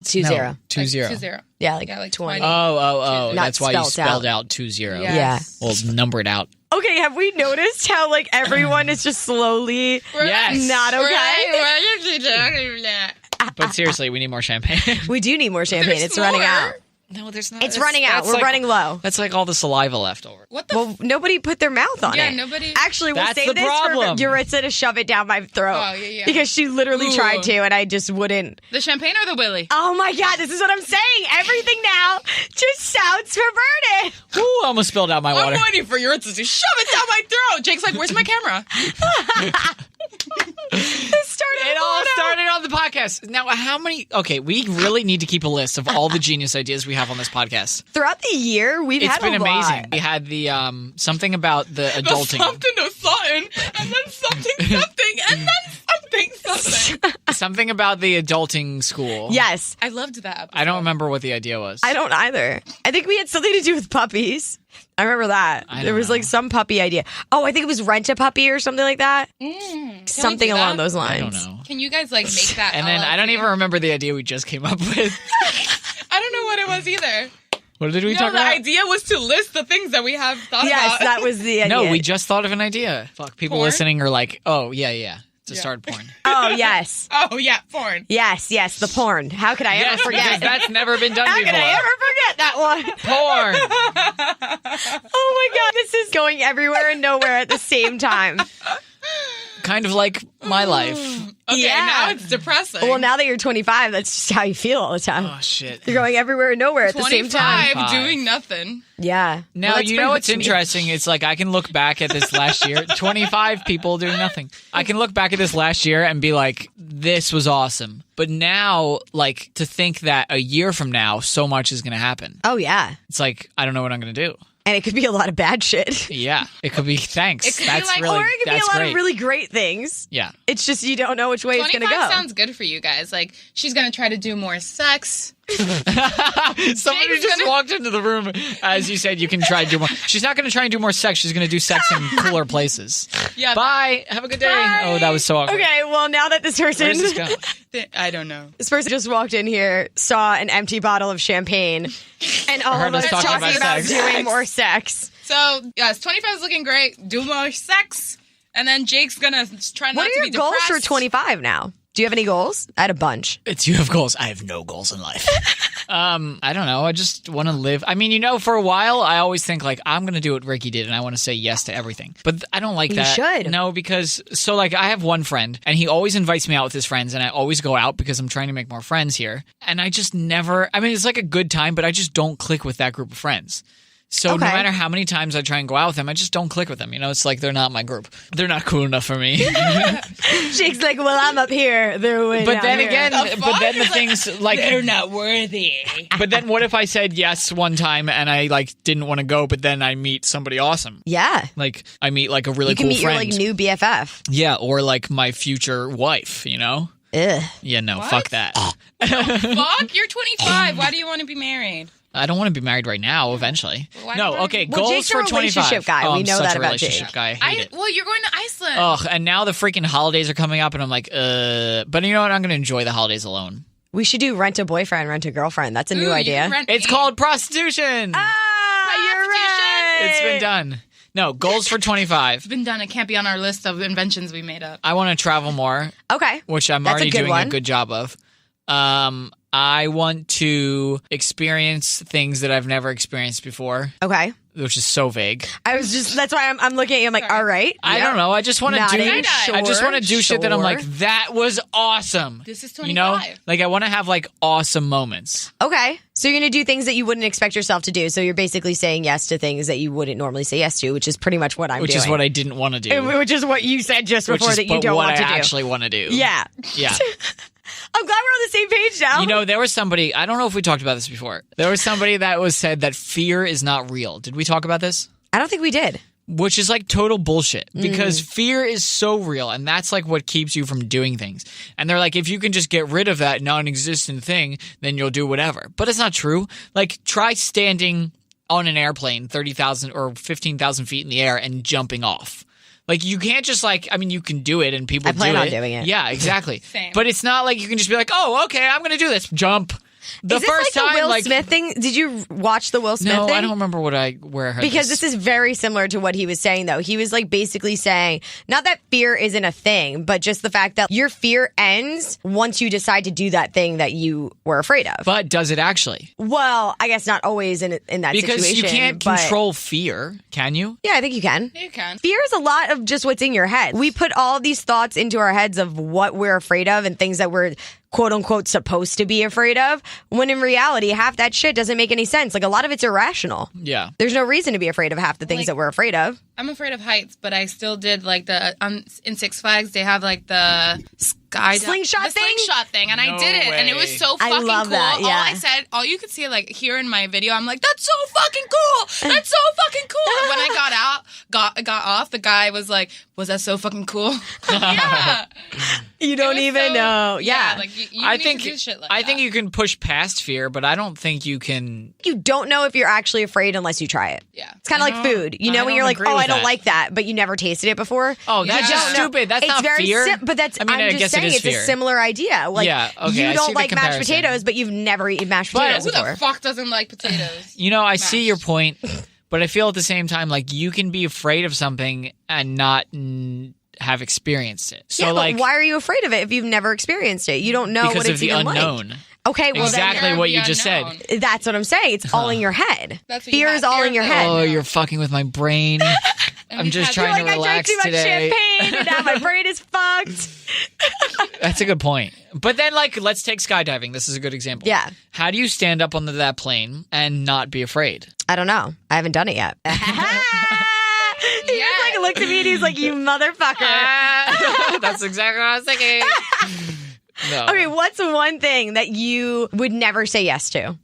2-0. 2-0. 2-0. Yeah, like 20. Not That's why you spelled spelled out 2-0. Yes. Yeah. Well, number it out. Okay, have we noticed how like everyone is just slowly Yes. not okay? But seriously, we need more champagne. We do need more champagne. It's running out. No, there's not. It's running out. We're running low. That's like all the saliva left over. What the Well, nobody put their mouth on it. Yeah, nobody. Actually, we'll That's save the this problem. for Yaritza to shove it down my throat. Oh, yeah. Because she literally Ooh. tried to, and I just wouldn't. The champagne or the willy? Oh my God, this is what I'm saying. Everything now just sounds perverted. Ooh, I almost spilled out my water. I'm waiting for Yaritza to shove it down my throat. Jake's like, where's my camera? It all started on the podcast. Now, how many? Okay, we really need to keep a list of all the genius ideas we have on this podcast. Throughout the year, we've It's had been a amazing. lot. We had the something about the adulting. Something to something, and then something, and then something. Something about the adulting school. Yes. I loved that episode. I don't remember what the idea was. I don't either. I think we had something to do with puppies. I remember that. I There don't was know. like some puppy idea. Oh, I think it was rent a puppy or something like that. Something do along that? those lines. I don't know. Can you guys like make that? And then I don't LLC? even remember the idea we just came up with. I don't know what it was either. What did we No, talk the about? idea was to list the things that we have thought Yes, about. that was the idea. No, we just thought of an idea. Fuck, people Porn? listening are like, oh, yeah. To start porn. Oh, yes. Oh yeah, porn. Yes, the porn. How could I ever Yes, because forget? that's never been done How before. could I ever forget that one? Porn. Oh my God, this is going everywhere and nowhere at the same time. Kind of like my life. Okay, Yeah. now it's depressing. Well, now that you're 25, that's just how you feel all the time. Oh, shit. You're going everywhere and nowhere at the same 25 time. 25. doing nothing. Yeah. Now, Well, that's you pretty know what's much me. interesting? It's like I can look back at this last year. 25 people doing nothing. I can look back at this last year and be like, this was awesome. But now, like, to think that a year from now, so much is going to happen. Oh, yeah. It's like, I don't know what I'm going to do. And it could be a lot of bad shit. Yeah. It could be thanks. It could be That's like- really, Or it could be a that's lot great. of really great things. Yeah. It's just you don't know which way it's going to 25 go. sounds good for you guys. Like, she's going to try to do more sex. Somebody Jake's just gonna- walked into the room as you said you can try to do more. She's not going to try and do more sex. She's going to do sex in cooler places. Yeah. Bye. Have a good day. Bye. Oh, that was so awkward. Okay, well, now that this Where person... does this go? I don't know. This person just walked in here, saw an empty bottle of champagne, and all Heard of us us talking talking about about sex. doing more sex. So, yes, 25 is looking great. Do more sex. And then Jake's going to try not What to are be your goals for depressed. 25 now? Do you have any goals? I had a bunch. It's you have goals. I have no goals in life. I don't know. I just want to live. I mean, you know, for a while, I always think like I'm going to do what Ricky did, and I want to say yes to everything. But I don't like You that. should. No, because so like I have one friend, and he always invites me out with his friends, and I always go out because I'm trying to make more friends here. And I just never. I mean, it's like a good time, but I just don't click with that group of friends. So no Okay. matter how many times I try and go out with them, I just don't click with them. You know, it's like they're not my group. They're not cool enough for me. Jake's like, well, I'm up here. They're way But down then here. again, but then the things like They're not worthy. But then what if I said yes one time and I like didn't want to go, but then I meet somebody awesome? Yeah. Like I meet like a really You can cool meet friend. your like new BFF. Yeah, or like my future wife, you know? Ugh. Yeah, no, What? fuck that. Fuck, you're 25. Why do you want to be married? I don't want to be married right now, eventually. Why No, not? okay, Well, goals Jake's for a 25. relationship guy. Oh, We I'm know such that a about relationship Jake. guy. I hate it. Well, you're going to Iceland. Ugh, and now the freaking holidays are coming up and I'm like, but you know what? I'm going to enjoy the holidays alone. We should do rent a boyfriend, rent a girlfriend. That's a Ooh, new you idea. can rent It's me. called prostitution. Ah, you're right. It's been done. No, goals for 25. It's been done. It can't be on our list of inventions we made up. I want to travel more. Okay. Which I'm That's a already good doing one. a good job of. I want to experience things that I've never experienced before, Okay. which is so vague. I was just, that's why I'm looking at you. I'm like, Sorry. all right. I don't know. I just want to do. Nodding. I just want to do shit that I'm like, Sure. that was awesome. This is You know, 25. like I want to have like awesome moments. Okay. So you're going to do things that you wouldn't expect yourself to do. So you're basically saying yes to things that you wouldn't normally say yes to, which is pretty much what I'm Which doing. is what I didn't want to do. Which is what you said just Which before is that you but don't what want to I do. actually want to do. Yeah. Yeah. I'm glad we're on the same page now. You know, there was somebody, I don't know if we talked about this before. There was somebody that was said that fear is not real. Did we talk about this? I don't think we did. Which is like total bullshit because fear is so real and that's like what keeps you from doing things. And they're like, if you can just get rid of that non-existent thing, then you'll do whatever. But it's not true. Like try standing on an airplane 30,000 or 15,000 feet in the air and jumping off. Like you can't just like, I mean, you can do it and people I plan do on it. doing it. Yeah, exactly. Same. But it's not like you can just be like, oh, okay, I'm going to do this. Jump. The Is this first like time, the Will like Smith thing? Did you watch the Will Smith no, thing? I don't remember where I heard Because this is very similar to what he was saying, though. He was like basically saying, not that fear isn't a thing, but just the fact that your fear ends once you decide to do that thing that you were afraid of. But does it actually? Well, I guess not always in that Because situation. you can't but- control fear, can you? Yeah, I think you can. You can. Fear is a lot of just what's in your head. We put all these thoughts into our heads of what we're afraid of and things that we're quote unquote supposed to be afraid of, when in reality, half that shit doesn't make any sense. Like a lot of it's irrational. Yeah. There's no reason to be afraid of half the things Like- that we're afraid of. I'm afraid of heights, but I still did like the in Six Flags. They have like the Slingshot thing? slingshot thing, and No I did it, and it was way. so I fucking love cool. that, yeah. All you could see like here in my video, I'm like, that's so fucking cool. That's so fucking cool. And when I got off, the guy was like, was that so fucking cool? Yeah. You don't It was even so- know. Yeah. like you I need think to do shit like I that. think you can push past fear, but I don't think you can. You don't know if you're actually afraid unless you try it. Yeah. It's kind of I like don't- food. You I know, when don't you're like, agree oh, with I don't that. like that, but you never tasted it before. Oh, that's Yeah. just No. stupid. That's it's not very fear. but that's, I mean, I'm I just guess saying it is it's a fear. similar idea. Like, Yeah, okay, I you see don't the like mashed comparison. potatoes, but you've never eaten mashed But- potatoes Who before. the fuck doesn't like potatoes? You know, I see Mashed. your point, but I feel at the same time like you can be afraid of something and not have experienced it. So yeah, like but why are you afraid of it if you've never experienced it? You don't know because what of it's the even unknown. like. Okay, well Exactly You're what you the just unknown. said. that's what I'm saying. It's all in your head. That's what you Fear have. is all Fear in your is head. Oh, you're fucking with my brain. I'm you just had- trying You're to like, I drank relax too much today. champagne and now my brain is fucked. That's a good point. But then, like, let's take skydiving. This is a good example. Yeah. How do you stand up onto that plane and not be afraid? I don't know. I haven't done it yet. He just like looked at me and he's like, you motherfucker. That's exactly what I was thinking. No. Okay, what's one thing that you would never say yes to?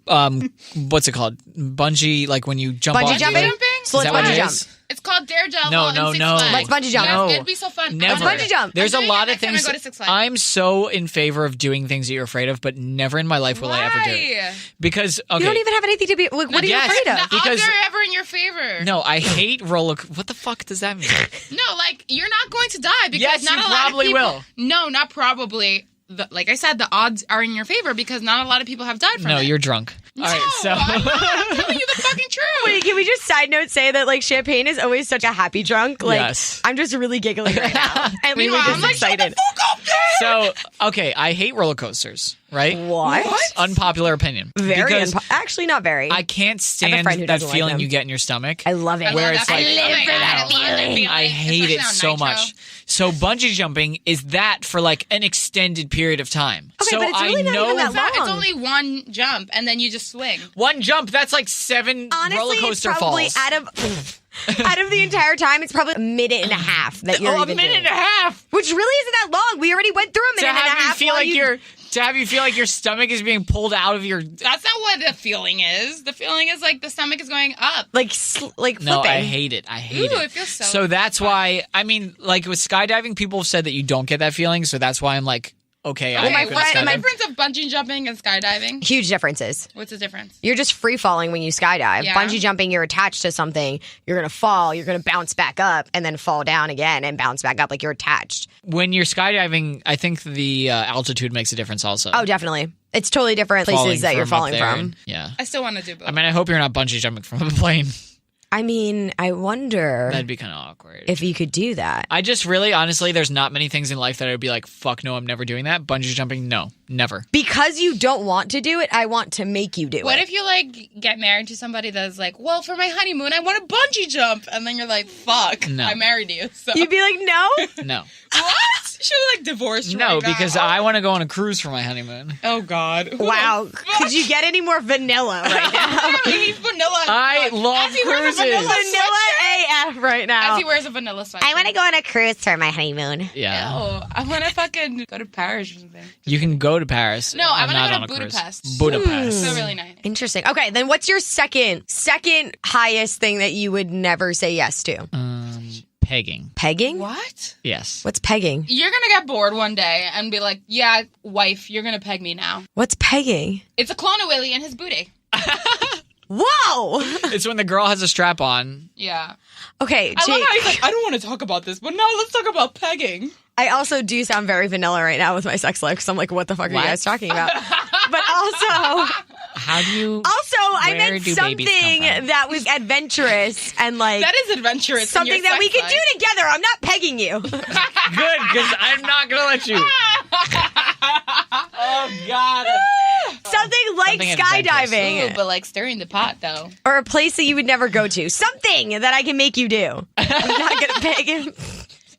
What's it called? Bungee, like when you jump Bungee off jumping? jumping? So Is let's that what bungee it jump. is? It's called Daredevil. No, in no, Six no. Flags. Let's bungee jump. Yes, No. it'd be so fun. Never. Let's bungee jump. There's a I'm doing lot it of next time I things. go to Six Flags. I'm so in favor of doing things that you're afraid of, but never in my life will I ever do it. Why? Because okay, You don't even have anything to be. Like, what are you Yes. afraid of? The Because- odds are ever in your favor. no, I hate roller. What the fuck does that mean? No, like you're not going to die because Yes, not you a lot probably of people. will. No, not probably. Like I said, the odds are in your favor because not a lot of people have died from No, it. you're drunk. No, All right, so I'm not. I'm telling you the fucking truth. Wait, can we just side note say that like champagne is always such a happy drunk? Like Yes. I'm just really giggling right now. And we were Meanwhile, just I'm like, shut excited. the fuck up, dude. so okay, I hate roller coasters. Right? What? Unpopular opinion. Very because actually not very. I can't I have a friend stand who that doesn't like feeling them. you get in your stomach. I love it. Where love it's that like, feeling. I live for that ow, feeling. I hate it Especially so on Nitro. much. So bungee jumping is that for like an extended period of time. Okay, so but it's really I not know even that It's not- long. It's only one jump and then you just swing. one jump. That's like 7 Honestly, roller it's coaster probably falls. out of the entire time, it's probably a minute and a half that you're a even minute doing. and a half. Which really isn't that long. We already went through a To minute and a have you half. feel while like you're to have you feel like your stomach is being pulled out of your. That's not what the feeling is. The feeling is like the stomach is going up. like flipping. No, I hate it. I hate Ooh, it. it feels so So that's fun. why. I mean, like with skydiving, people have said that you don't get that feeling. So that's why I'm like, okay, Okay, I'm what's the gonna skydive. difference of bungee jumping and skydiving? Huge differences. What's the difference? You're just free falling when you skydive. Yeah. Bungee jumping, you're attached to something. You're going to fall. You're going to bounce back up and then fall down again and bounce back up like you're attached. When you're skydiving, I think the altitude makes a difference also. Oh, definitely. It's totally different places that you're up falling there from. and- yeah. I still want to do both. I mean, I hope you're not bungee jumping from a plane. I mean, I wonder That'd be kind of awkward. if you could do that. I just really, honestly, there's not many things in life that I would be like, fuck no, I'm never doing that. Bungee jumping, no, never. Because you don't want to do it, I want to make you do What it. if you like get married to somebody that's like, well, for my honeymoon, I want to bungee jump, and then you're like, fuck, No. I married you. So You'd be like, no? No. what? Should like divorced? No, right now. because I want to go on a cruise for my honeymoon. Oh God! Wow. Could you get any more vanilla right now? He's vanilla. I love As he wears a vanilla cruises. vanilla AF right now. As he wears a vanilla sweatshirt. I want to go on a cruise for my honeymoon. Yeah. Oh, I want to fucking go to Paris or something. You can go to Paris. No, I I'm wanna not go to on a cruise. Budapest. Budapest. So really nice. Interesting. Okay, then what's your second highest thing that you would never say yes to? Pegging. Pegging? What? Yes. What's pegging? You're gonna get bored one day and be like, "Yeah, wife, you're gonna peg me now." What's pegging? It's a clone of Willie and his booty. Whoa! It's when the girl has a strap on. Yeah. Okay, I love Jake, how he's like, I don't want to talk about this, but now let's talk about pegging. I also do sound very vanilla right now with my sex life because I'm like, what the fuck are you guys talking about? But also, How do you? I where meant do babies come something from? that was adventurous and like That is adventurous. in something your that we sex could do life. together. I'm not pegging you. Good, because I'm not gonna let you. Oh God. Something like Something skydiving Ooh, but like stirring the pot though. or a place that you would never go to. Something that I can make you do. I'm not gonna peg him.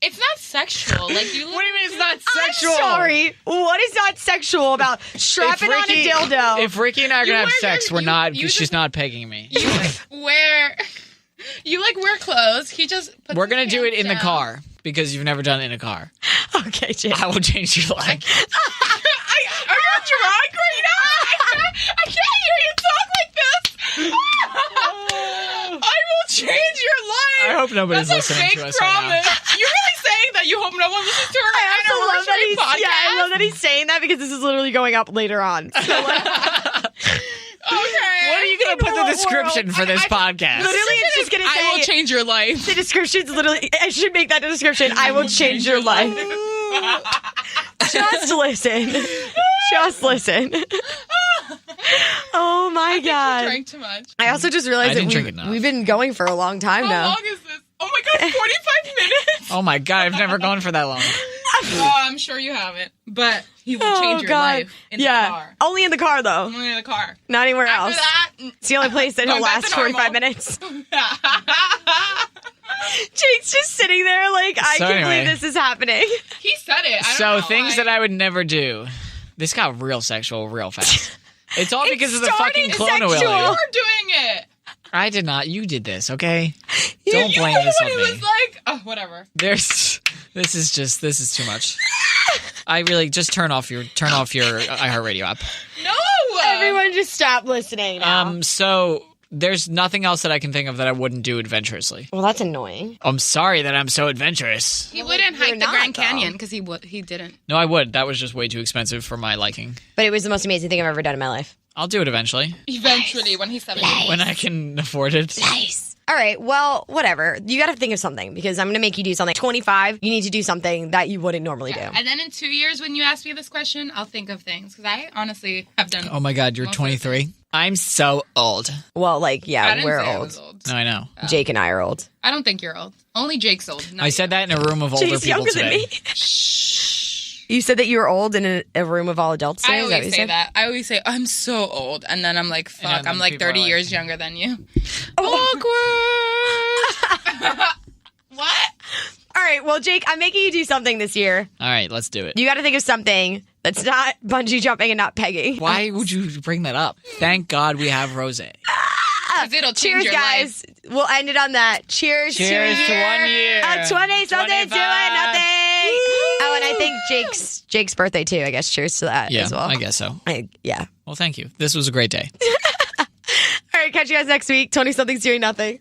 It's not sexual. Like you. What do you mean it's not sexual? I'm sorry. What is not sexual about strapping on a dildo? If Ricky and I are gonna have wear sex, your- we're not. you She's just- not pegging me. You wear. You like wear clothes. He just. Puts We're his gonna do it pants in the down. car because you've never done it in a car. Okay, Jake. I will change your life. Are you drunk right now? I can't hear you talk like this. I will change your life. I hope nobody's That's listening a fake to us promise. right now. You're really saying that you hope no one listens to our I also love that anniversary he's podcast? I love that he's saying that because this is literally going up later on. So like, Okay. What are you gonna put in the what description world? for this podcast? literally, it's just gonna I will say change your life. the description's literally. I should make that the description. I will change your life. Just listen. Just listen. Oh my god. Drank too much. I also just realized I that didn't drink enough. we've been going for a long time How now. long is this? Oh my god, 45 minutes. Oh my God, I've never gone for that long. Oh, I'm sure you haven't. But he will Oh change your god. life in yeah. the car. Only in the car though. Only in the car. Not anywhere After else. that, It's the only place that he'll Going back last to 45 normal. minutes. Jake's just sitting there like, I So can't anyway. believe this is happening. he said it. I don't So know. things that I would never do. This got real sexual real fast. It's all It's because of the starting fucking clone sexual. You oil. were doing it. I did not. You did this, okay? Don't You blame were this the one on who me. was like, oh, whatever. This is too much. I really just turn off your iHeartRadio app. No. Everyone just stop listening now. So there's nothing else that I can think of that I wouldn't do adventurously. Well, that's annoying. I'm sorry that I'm so adventurous. He wouldn't you're hike the not, Grand though. Canyon because he didn't. No, I would. That was just way too expensive for my liking. But it was the most amazing thing I've ever done in my life. I'll do it eventually Eventually, when he's 70. when I can afford it. Nice. All right, well, whatever. You got to think of something because I'm going to make you do something. 25, you need to do something that you wouldn't normally do. And then in 2 years, when you ask me this question, I'll think of things because I honestly have done. Oh my God, you're most of the 23. I'm so old. Well, like, I yeah, didn't we're say I old. was old. No, I know. Jake and I are old. I don't think you're old. Only Jake's old. not I you. said that in a room of older Jake's people younger today. than me. You said that you were old in a room of all adults today? I Is that what always you say said? that. I always say, I'm so old. And then I'm like, then fuck, I'm like people are 30 like- years younger than you. Oh. Awkward. What? All right, well, Jake, I'm making you do something this year. All right, let's do it. You got to think of something that's not bungee jumping and not pegging. Why would you bring that up? Thank God we have Rose. 'Cause it'll change Cheers, your guys. life. We'll end it on that. Cheers, Cheers to to 1 year. 20 something to 25. nothing. Oh, and I think Jake's birthday too. I guess cheers to that Yeah, as well. I guess so. Yeah. Well, thank you. This was a great day. All right, catch you guys next week. 20 something's doing nothing.